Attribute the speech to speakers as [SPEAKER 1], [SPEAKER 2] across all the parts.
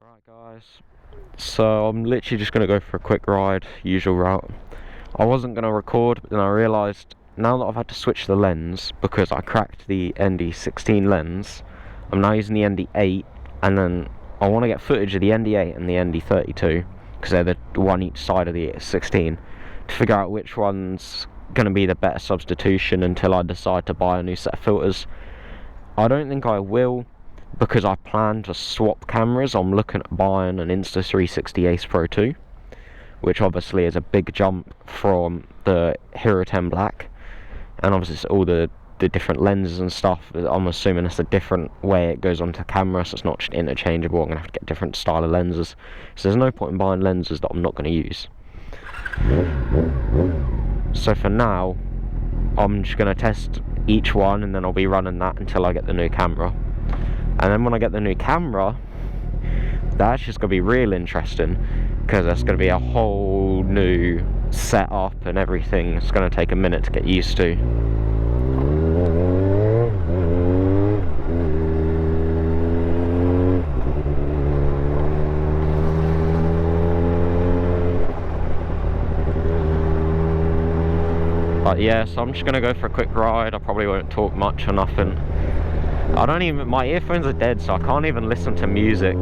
[SPEAKER 1] Alright guys, so I'm literally just going to go for a quick ride, usual route. I wasn't going to record, but then I realised now that I've had to switch the lens because I cracked the ND16 lens, I'm now using the ND8, and then I want to get footage of the ND8 and the ND32 because they're the one each side of the 16 to figure out which one's going to be the better substitution until I decide to buy a new set of filters. I don't think I will, because I plan to swap cameras. I'm looking at buying an Insta360 Ace Pro 2, which obviously is a big jump from the Hero 10 Black, and obviously it's all the different lenses and stuff. I'm assuming it's a different way it goes onto camera, so it's not just interchangeable. I'm going to have to get different style of lenses, so there's no point in buying lenses that I'm not going to use. So for now, I'm just going to test each one, and then I'll be running that until I get the new camera. And then when I get the new camera, that's just going to be real interesting, because that's going to be a whole new setup and everything. It's going to take a minute to get used to. But yeah, so I'm just going to go for a quick ride. I probably won't talk much or nothing. My earphones are dead, so I can't even listen to music.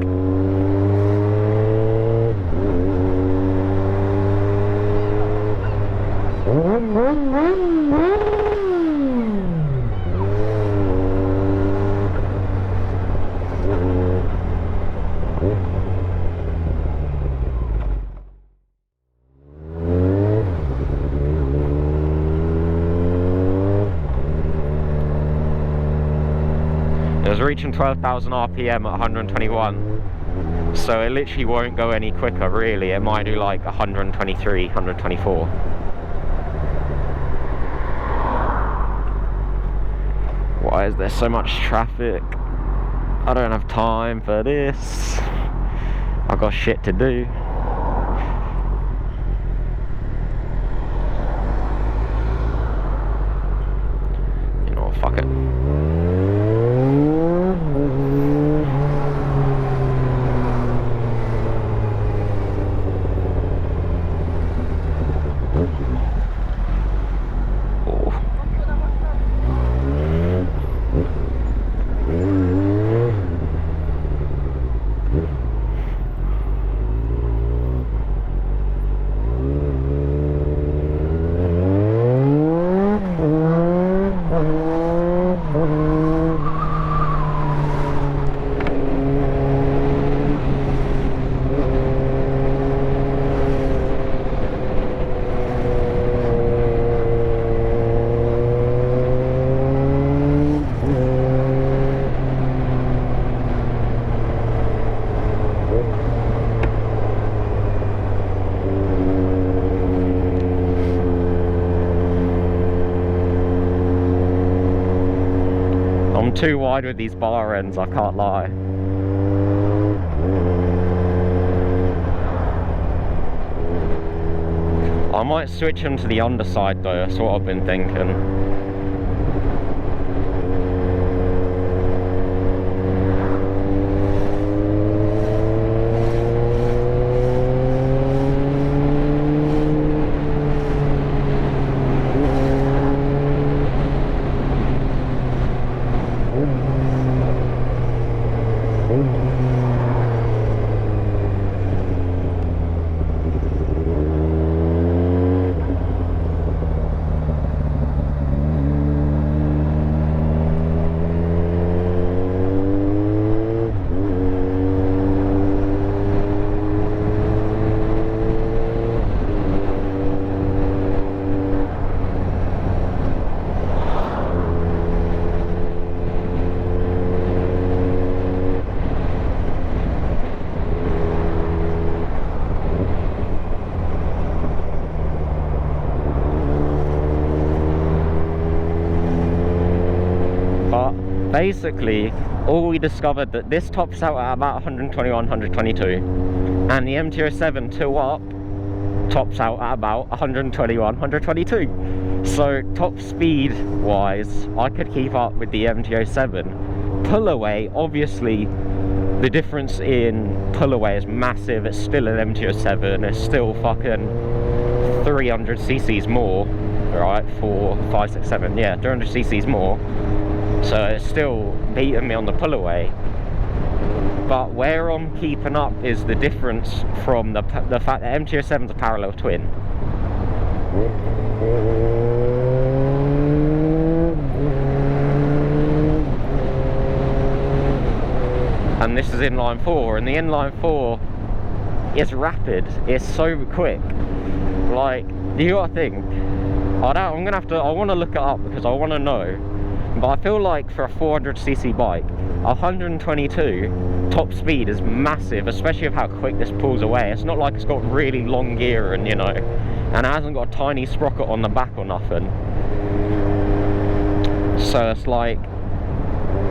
[SPEAKER 1] It was reaching 12,000 RPM at 121, so it literally won't go any quicker really. It might do like 123, 124. Why is there so much traffic? I don't have time for this. I've got shit to do. You know, fuck it. I'm too wide with these bar ends, I can't lie. I might switch them to the underside though, that's what I've been thinking. Basically, all we discovered that this tops out at about 121, 122, and the MT-07 2 up tops out at about 121, 122. So top speed wise, I could keep up with the MT-07. Pull away, obviously, the difference in pull away is massive. It's still an MT-07, it's still fucking 300 cc's more, right? 4, 5, 6, 7, yeah, 300 cc's more. So it's still beating me on the pull away. But where I'm keeping up is the difference from the fact that MT-07's a parallel twin. And this is inline 4, and the inline 4 is rapid. It's so quick. Like, you gotta think. I want to look it up because I want to know. But I feel like for a 400cc bike, 122 top speed is massive, especially with how quick this pulls away. It's not like it's got really long gear and, you know, and it hasn't got a tiny sprocket on the back or nothing. So it's like,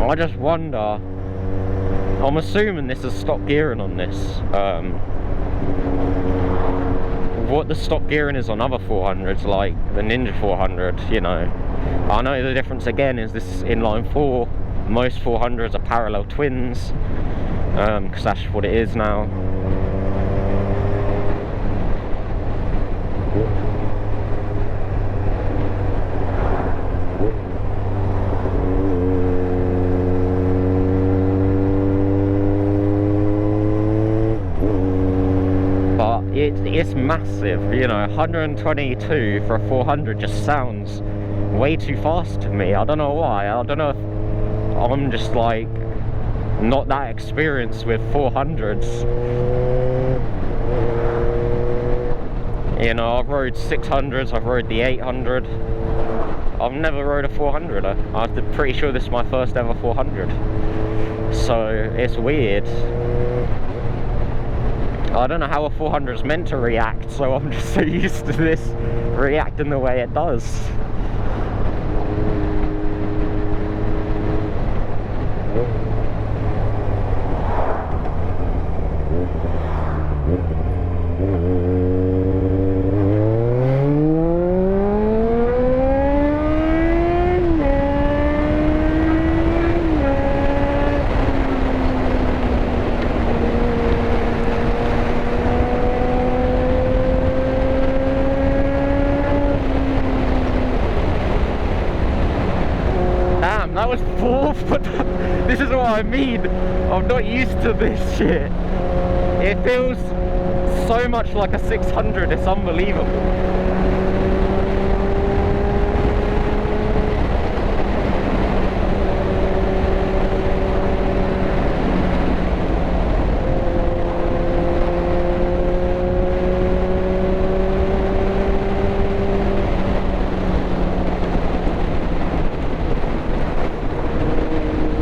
[SPEAKER 1] I just wonder, I'm assuming this is stock gearing on this, what the stock gearing is on other 400s, like the Ninja 400, you know. I know the difference again is this is inline 4. Most 400s are parallel twins, because that's what it is now. But it's massive, you know. 122 for a 400 just sounds way too fast to me. I don't know why. I don't know if I'm just like not that experienced with 400s. You know, I've rode 600s, I've rode the 800. I've never rode a 400. I'm pretty sure this is my first ever 400. So it's weird. I don't know how a 400 is meant to react, so I'm just so used to this reacting the way it does. That was 4th, but this is what I mean. I'm not used to this shit. It feels so much like a 600, it's unbelievable.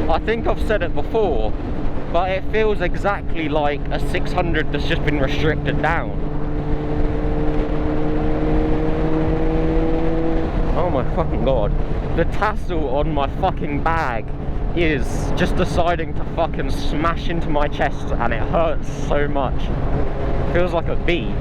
[SPEAKER 1] I think I've said it before, but it feels exactly like a 600 that's just been restricted down. Oh my fucking god. The tassel on my fucking bag is just deciding to fucking smash into my chest, and it hurts so much. It feels like a bee.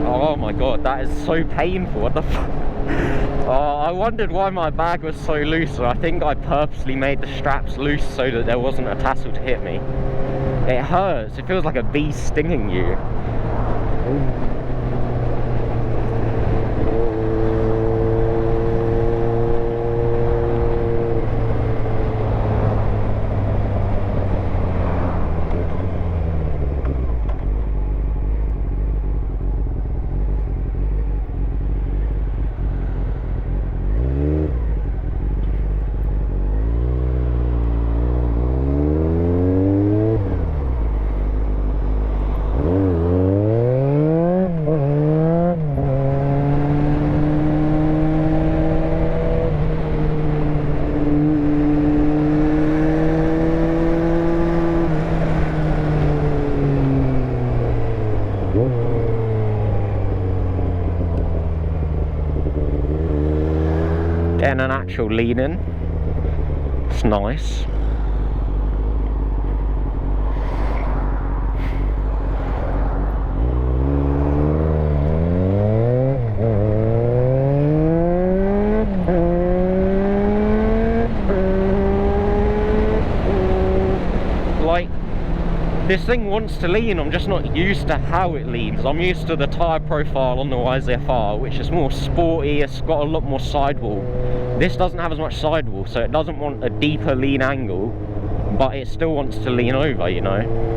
[SPEAKER 1] Oh my god, that is so painful. What the fuck? Oh, I wondered why my bag was so loose, so I think I purposely made the straps loose so that there wasn't a tassel to hit me. It hurts, it feels like a bee stinging you. actual leaning. It's nice. Like, this thing wants to lean, I'm just not used to how it leans. I'm used to the tyre profile on the YZF-R, which is more sporty, it's got a lot more sidewall. This doesn't have as much sidewall, so it doesn't want a deeper lean angle, but it still wants to lean over, you know?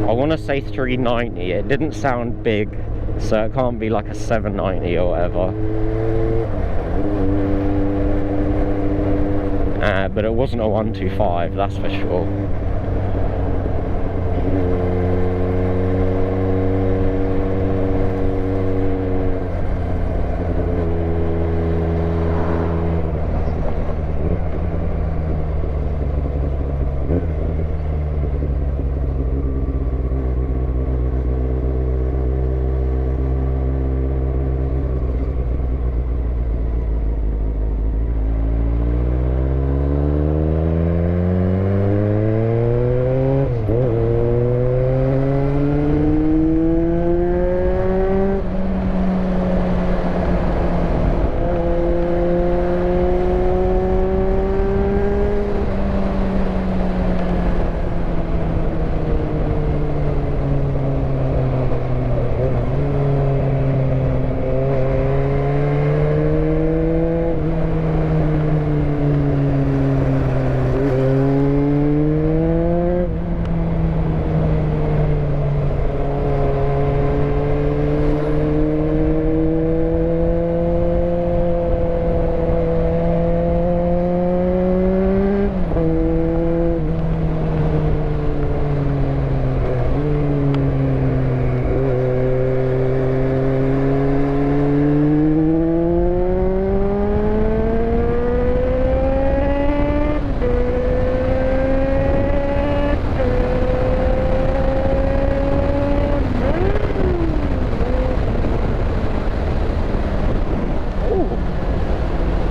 [SPEAKER 1] I want to say 390, it didn't sound big, so it can't be like a 790 or whatever. But it wasn't a 125, that's for sure.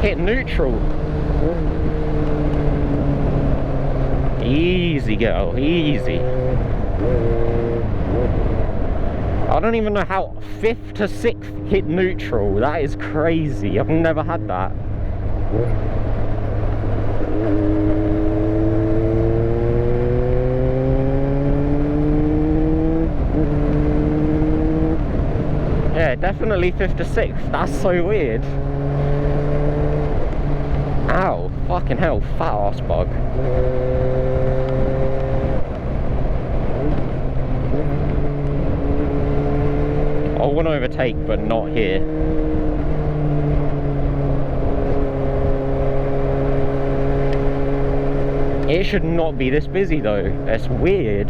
[SPEAKER 1] Hit neutral. Easy. Easy, girl, easy. I don't even know how 5th to 6th hit neutral. That is crazy. I've never had that. Yeah, definitely 5th to 6th. That's so weird. Ow, fucking hell, fat ass bug. I want to overtake, but not here. It should not be this busy though. It's weird.